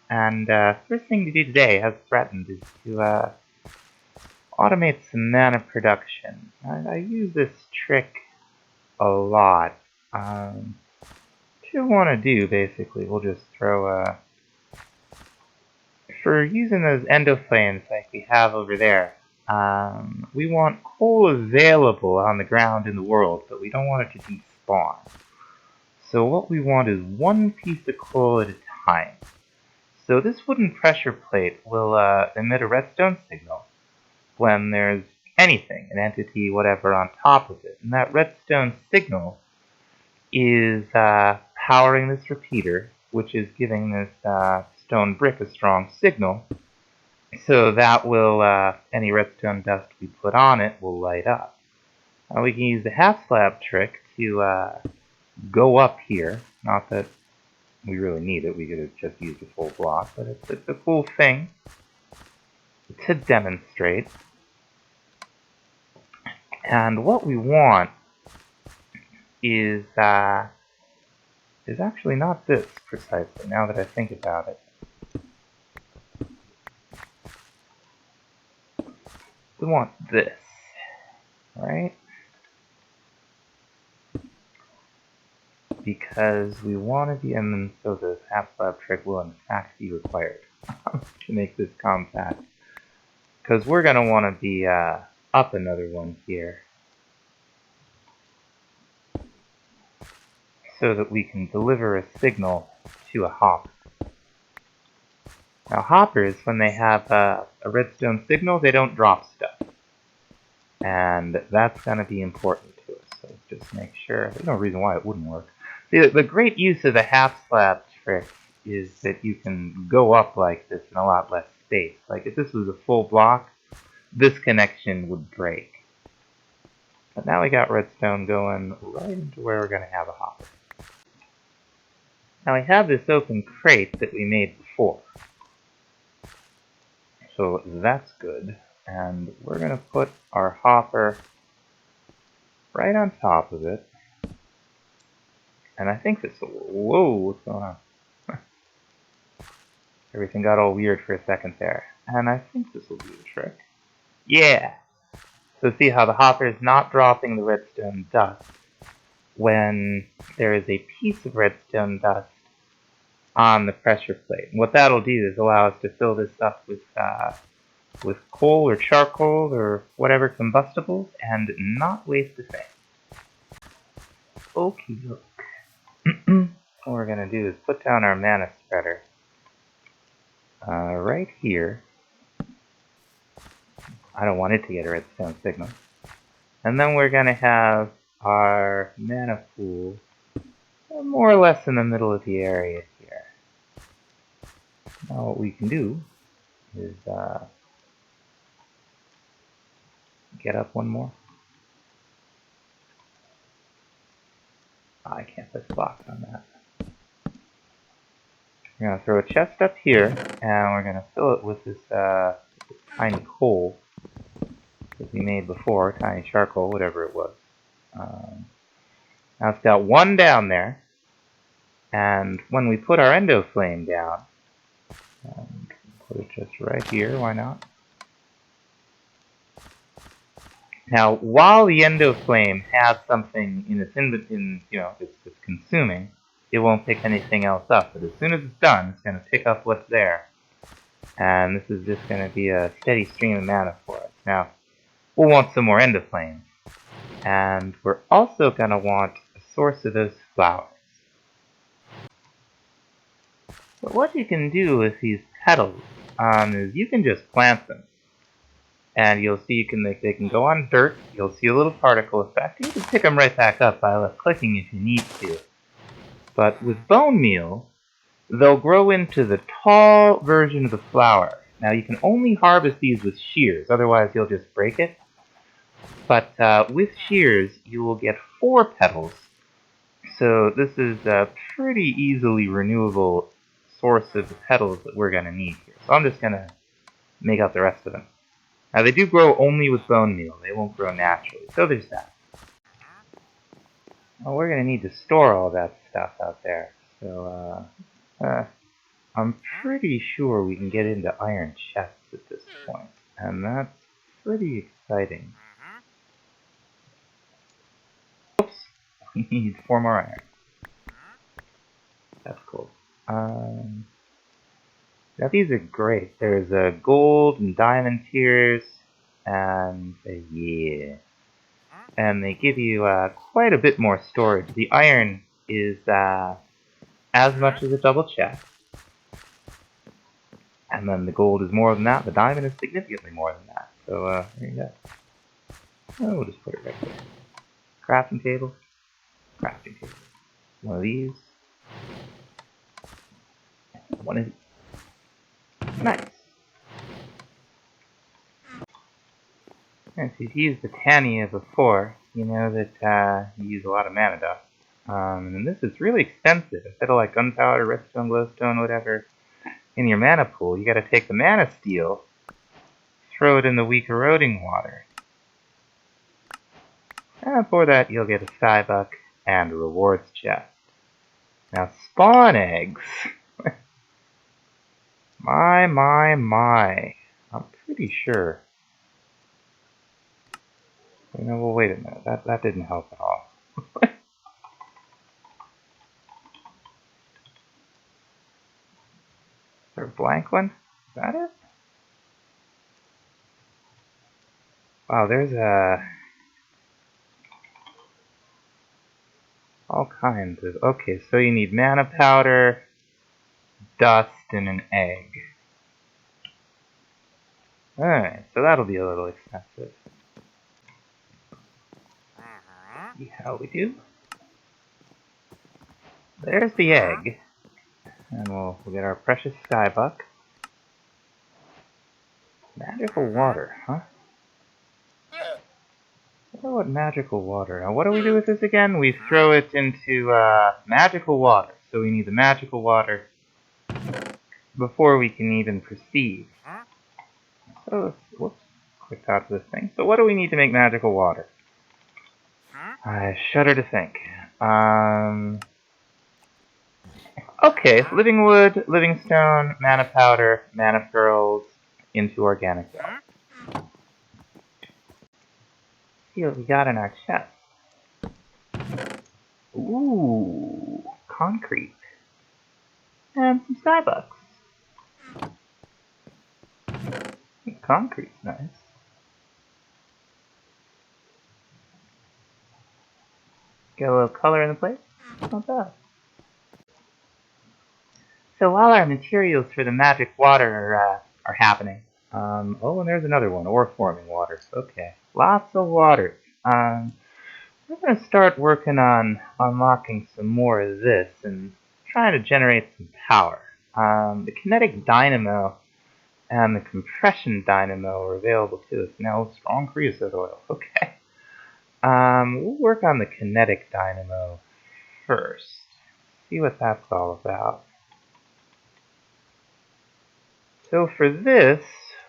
And first thing to do today, as threatened, is to automate some mana production. I use this trick a lot. What you want to do, basically, we'll just throw for using those endoflames like we have over there. We want coal available on the ground in the world, but we don't want it to despawn. So what we want is one piece of coal at a time. So this wooden pressure plate will emit a redstone signal when there's anything, an entity, whatever, on top of it. And that redstone signal is powering this repeater, which is giving this stone brick a strong signal. So that will, any redstone dust we put on it will light up. We can use the half slab trick to go up here. Not that we really need it, we could have just used a full block, but it's a cool thing to demonstrate. And what we want is actually not this precisely, now that I think about it. We want this, right? Because we want to be, and then so the half slab trick will in fact be required to make this compact. Because we're going to want to be up another one here, so that we can deliver a signal to a hopper. Now hoppers, when they have a redstone signal, they don't drop stuff. And that's going to be important to us, so just make sure. There's no reason why it wouldn't work. See, the great use of the half slab trick is that you can go up like this in a lot less space. Like if this was a full block, this connection would break. But now we got redstone going right into where we're going to have a hopper. Now we have this open crate that we made before. So that's good. And we're going to put our hopper right on top of it. And I think this will, whoa, what's going on? Everything got all weird for a second there. And I think this will do the trick. Yeah! So see how the hopper is not dropping the redstone dust when there is a piece of redstone dust on the pressure plate. And what that'll do is allow us to fill this up with coal or charcoal or whatever combustibles and not waste a thing. Okie doke. What we're going to do is put down our mana spreader right here. I don't want it to get a redstone signal. And then we're going to have our mana pool more or less in the middle of the area here. Now what we can do is get up one more. I can't put a box on that. We're going to throw a chest up here, and we're going to fill it with this tiny coal that we made before, tiny charcoal, whatever it was. Now it's got one down there, and when we put our endo flame down, put it just right here, why not? Now, while the endo flame has something in its it's consuming, it won't pick anything else up. But as soon as it's done, it's going to pick up what's there. And this is just going to be a steady stream of mana for us. Now, we'll want some more endo flames. And we're also going to want a source of those flowers. But what you can do with these petals is you can just plant them. And you'll see they can go on dirt. You'll see a little particle effect. You can pick them right back up by left clicking if you need to. But with bone meal, they'll grow into the tall version of the flower. Now you can only harvest these with shears, otherwise you'll just break it. But with shears, you will get 4 petals. So this is a pretty easily renewable source of the petals that we're going to need here. So I'm just going to make out the rest of them. Now they do grow only with bone meal, they won't grow naturally, so there's that. Well, we're going to need to store all that stuff out there, so I'm pretty sure we can get into iron chests at this point, and that's pretty exciting. Oops, we need 4 more iron. That's cool. Now these are great. There's a gold and diamond tiers, and yeah, and they give you quite a bit more storage. The iron is as much as a double chest, and then the gold is more than that. The diamond is significantly more than that. So there you go. Oh, we'll just put it right there. Crafting table, crafting table. One of these. One of these. Nice. And if you've used Botania before, you know that you use a lot of mana dust. And this is really expensive. Instead of like gunpowder, redstone, glowstone, whatever, in your mana pool, you gotta take the mana steel, throw it in the weak eroding water. And for that, you'll get a skybuck and a rewards chest. Now, spawn eggs. My. I'm pretty sure. You know, well, wait a minute. That didn't help at all. Is there a blank one? Is that it? Wow, there's all kinds of... Okay, so you need mana powder, dust, and an egg. Alright, so that'll be a little expensive. See how we do. There's the egg. And we'll get our precious skybuck. Magical water, huh? I wonder what magical water. Now, what do we do with this again? We throw it into magical water. So we need the magical water before we can even proceed. So let's, whoops, clicked out of this thing. So what do we need to make magical water? I shudder to think. Okay, living wood, living stone, mana powder, mana pearls, into organic dust. See what we got in our chest. Ooh, concrete. And some skybucks. Concrete's nice. Get a little color in the place. Not bad. So while our materials for the magic water are happening, oh, and there's another one, ore forming water. Okay, lots of water. We're going to start working on unlocking some more of this and trying to generate some power. The kinetic dynamo and the compression dynamo are available to us. Now, strong creosote oil. Okay. We'll work on the kinetic dynamo first. See what that's all about. So for this,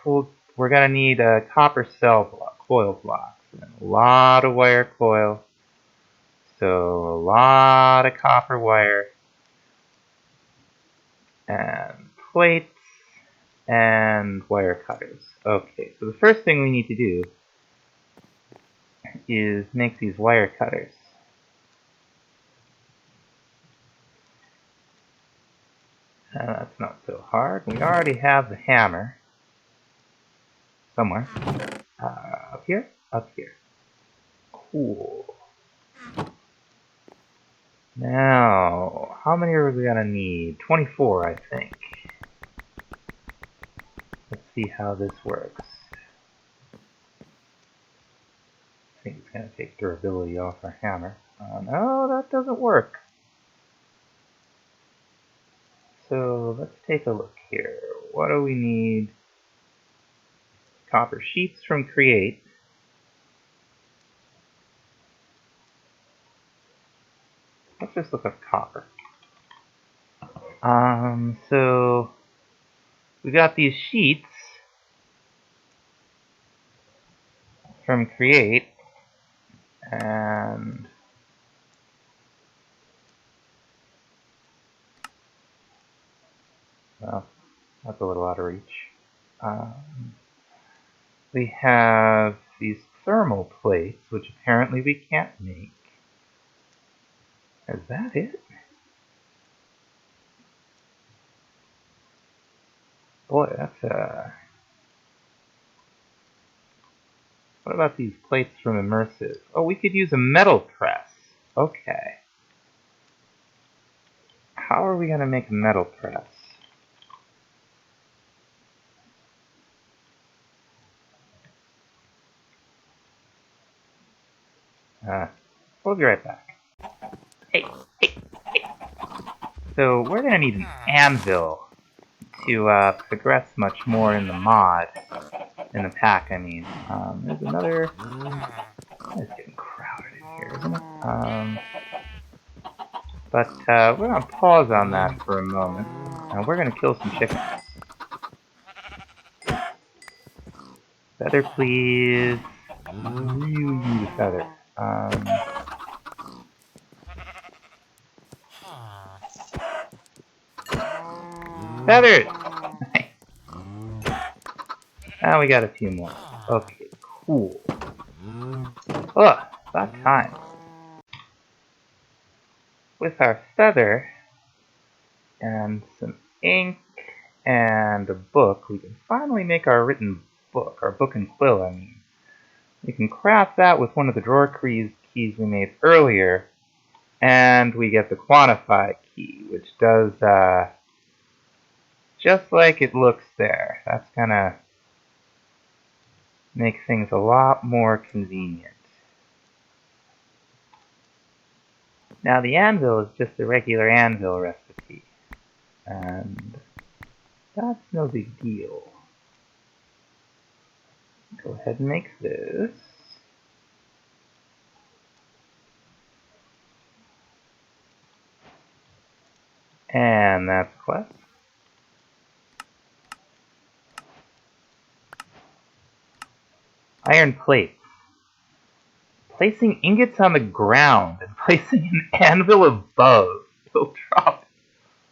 we're going to need a copper cell block, coil blocks, and a lot of wire coil. So a lot of copper wire and plates and wire cutters. Okay, so the first thing we need to do is make these wire cutters. That's not so hard. We already have the hammer somewhere. Up here? Up here. Cool. Now, how many are we gonna need? 24, I think. Let's see how this works. I think it's gonna take durability off our hammer. No, that doesn't work. So let's take a look here. What do we need? Copper sheets from Create. Let's just look up copper. So we got these sheets from Create, and Well, that's a little out of reach. We have these thermal plates, which apparently we can't make. Is that it? Boy, that's what about these plates from Immersive? Oh, we could use a metal press. Okay. How are we going to make a metal press? We'll be right back. Hey, hey, hey. So we're going to need an anvil to progress much more in the mod. In the pack, I mean. There's another... It's getting crowded in here, isn't it? But we're going to pause on that for a moment. And we're going to kill some chickens. Feather, please. Really need a feather. Feathers! Now we got a few more. Okay, cool. Oh, about time. With our feather and some ink and a book, we can finally make our written book, our book and quill, I mean. We can craft that with one of the drawer keys we made earlier, and we get the quantify key, which does just like it looks there. That's gonna make things a lot more convenient. Now the anvil is just a regular anvil recipe, and that's no big deal. Go ahead and make this. And that's quest. Iron plates. Placing ingots on the ground and placing an anvil above. You'll drop it.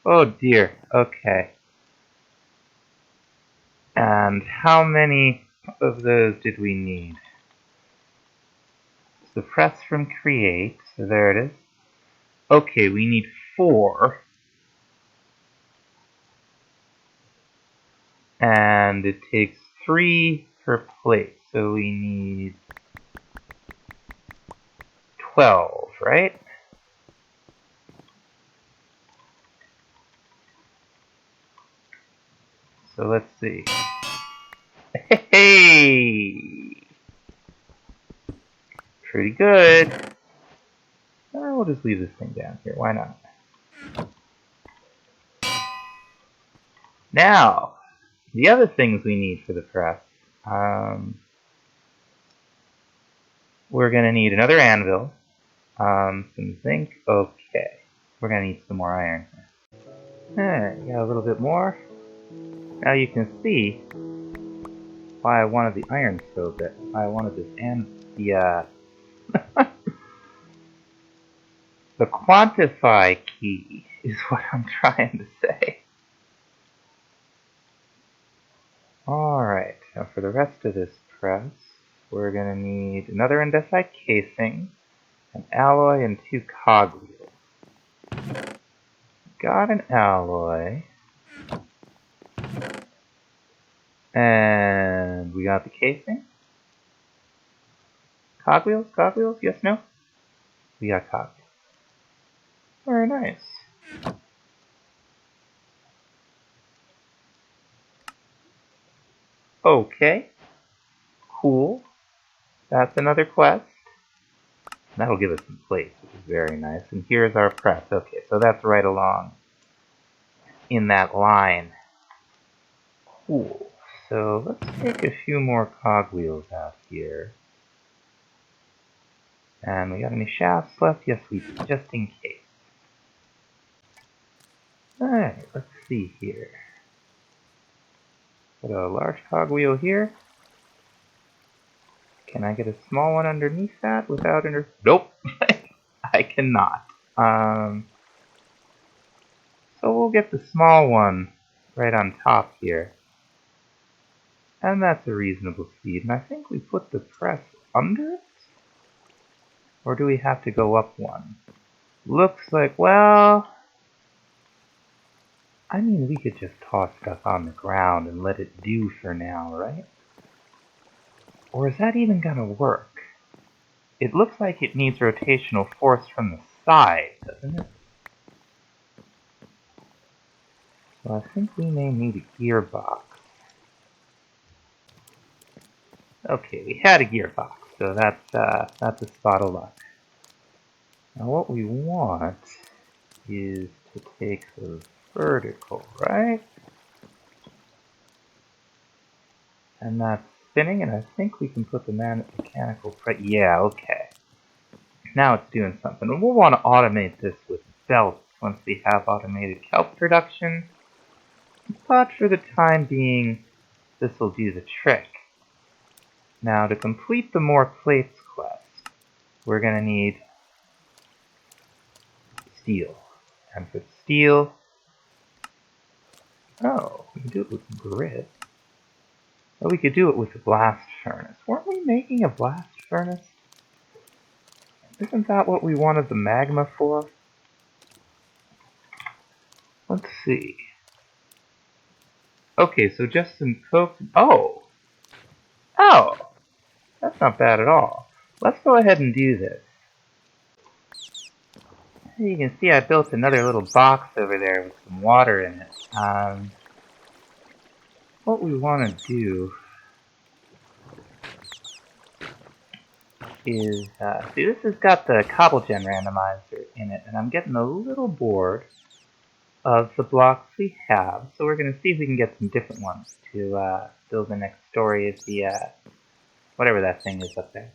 Oh dear. Okay. And how many of those did we need? The press from create. So there it is. Okay, we need 4. And it takes 3 per plate. So we need 12, right? So let's see. Hey! Pretty good. We'll just leave this thing down here. Why not? Now, the other things we need for the press. We're going to need another anvil. Some zinc. Okay. We're going to need some more iron. Alright, got a little bit more. Now you can see why I wanted the iron so bad. I wanted this and the the quantify key is what I'm trying to say. Alright, now for the rest of this press, we're going to need another andesite casing, an alloy, and 2 cogwheels. Got an alloy. And we got the casing. Cogwheels? Cogwheels? Yes, no? We got cogwheels. Very nice. Okay. Cool. That's another quest. That'll give us some plates, which is very nice. And here's our press. Okay, so that's right along in that line. Cool. So let's take a few more cogwheels out here. And we got any shafts left? Yes, we do, just in case. Alright, let's see here. Got a large cogwheel here. Can I get a small one underneath that without Nope! I cannot. So we'll get the small one right on top here. And that's a reasonable speed. And I think we put the press under it? Or do we have to go up one? Looks like, well... I mean, we could just toss stuff on the ground and let it do for now, right? Or is that even gonna work? It looks like it needs rotational force from the side, doesn't it? So I think we may need a gearbox. Okay, we had a gearbox, so that's a spot of luck. Now what we want is to take the vertical, right? And that's spinning, and I think we can put the mechanical press. Yeah, okay. Now it's doing something. And we'll want to automate this with belts once we have automated kelp production. But for the time being, this will do the trick. Now to complete the more plates quest, we're going to need steel. And for steel, oh, we can do it with grit. Oh, we could do it with the blast furnace. Weren't we making a blast furnace? Isn't that what we wanted the magma for? Let's see. Okay, so just some coke. Oh! Oh! That's not bad at all. Let's go ahead and do this. You can see I built another little box over there with some water in it. What we want to do is, see, this has got the CobbleGen randomizer in it, and I'm getting a little bored of the blocks we have, so we're going to see if we can get some different ones to build the next story of the, whatever that thing is up there.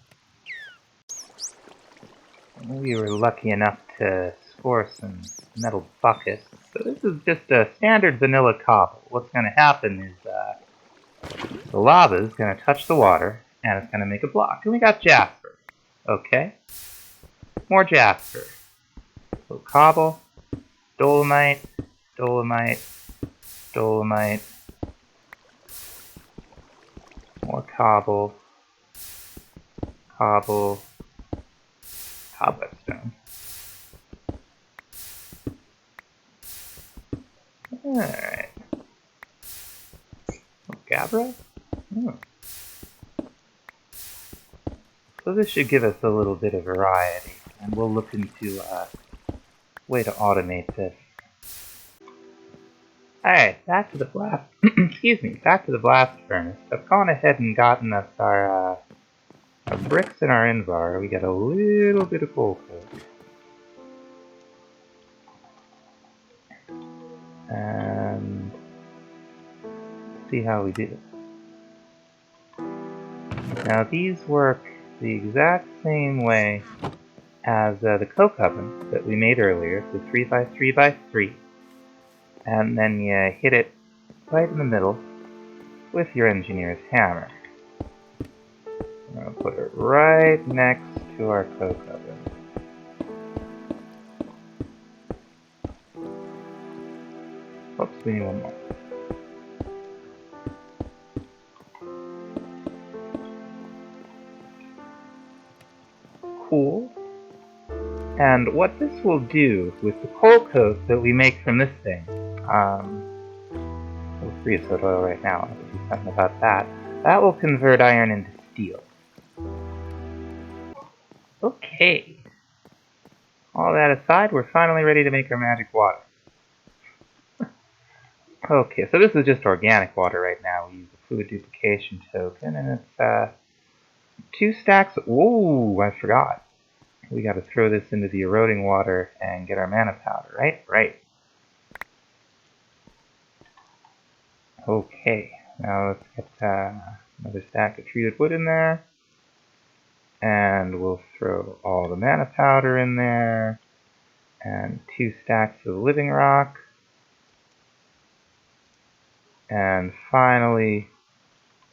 We were lucky enough to score some metal buckets, so this is just a standard vanilla cobble. What's going to happen is, the lava is going to touch the water, and it's going to make a block. And we got jasper. Okay. More jasper. So cobble, dolomite, dolomite, dolomite. More cobble, cobble, cobwebstone. Alright. Gabbro? Oh. So this should give us a little bit of variety, and we'll look into a way to automate this. Alright, back to the blast, excuse me, back to the blast furnace. I've gone ahead and gotten us our bricks in our invar. We got a little bit of coal coke. And see how we do. Now these work the exact same way as the coke oven that we made earlier, so 3x3x3, and then you hit it right in the middle with your engineer's hammer. I'm going to put it right next to our coke oven. Oops, we need one more. Cool. And what this will do with the coal coke that we make from this thing, we'll creosote oil right now, I'll do something about that. That will convert iron into steel. Okay. All that aside, we're finally ready to make our magic water. Okay, so this is just organic water right now. We use a fluid duplication token, and it's 2 stacks. Whoa, I forgot. We got to throw this into the eroding water and get our mana powder, right? Right. Okay, now let's get another stack of treated wood in there. And we'll throw all the mana powder in there. And 2 stacks of living rock. And finally,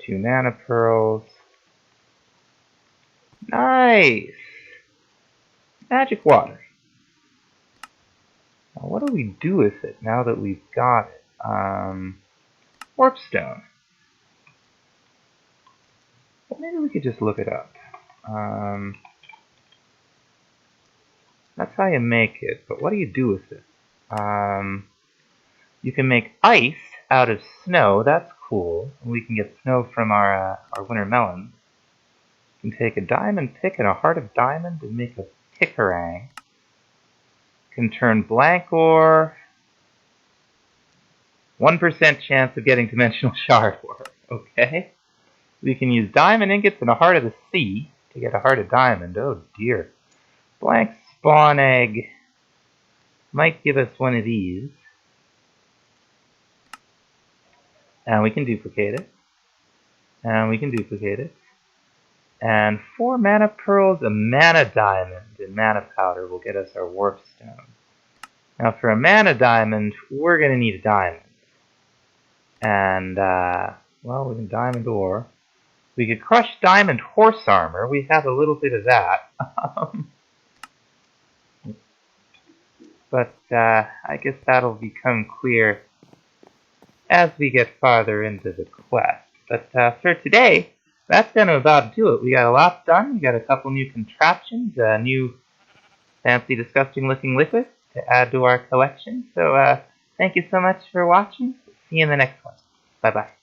2 mana pearls. Nice! Magic water. Now what do we do with it now that we've got it? Warp stone. But maybe we could just look it up. That's how you make it, but what do you do with it? You can make ice out of snow. That's cool. We can get snow from our winter melons. You can take a diamond pick and a heart of diamond and make a pickerang. Can turn blank ore. 1% chance of getting dimensional shard ore. Okay. We can use diamond ingots and a heart of the sea to get a heart of diamond. Oh dear. Blank spawn egg might give us one of these. And we can duplicate it. And we can duplicate it. And 4 mana pearls, a mana diamond, and mana powder will get us our warp stone. Now for a mana diamond, we're going to need a diamond. And, well, we can diamond ore. We could crush diamond horse armor. We have a little bit of that. But I guess that'll become clear as we get farther into the quest. But for today, that's going to about do it. We got a lot done. We got a couple new contraptions, a new fancy, disgusting looking liquid to add to our collection. So thank you so much for watching. See you in the next one. Bye bye.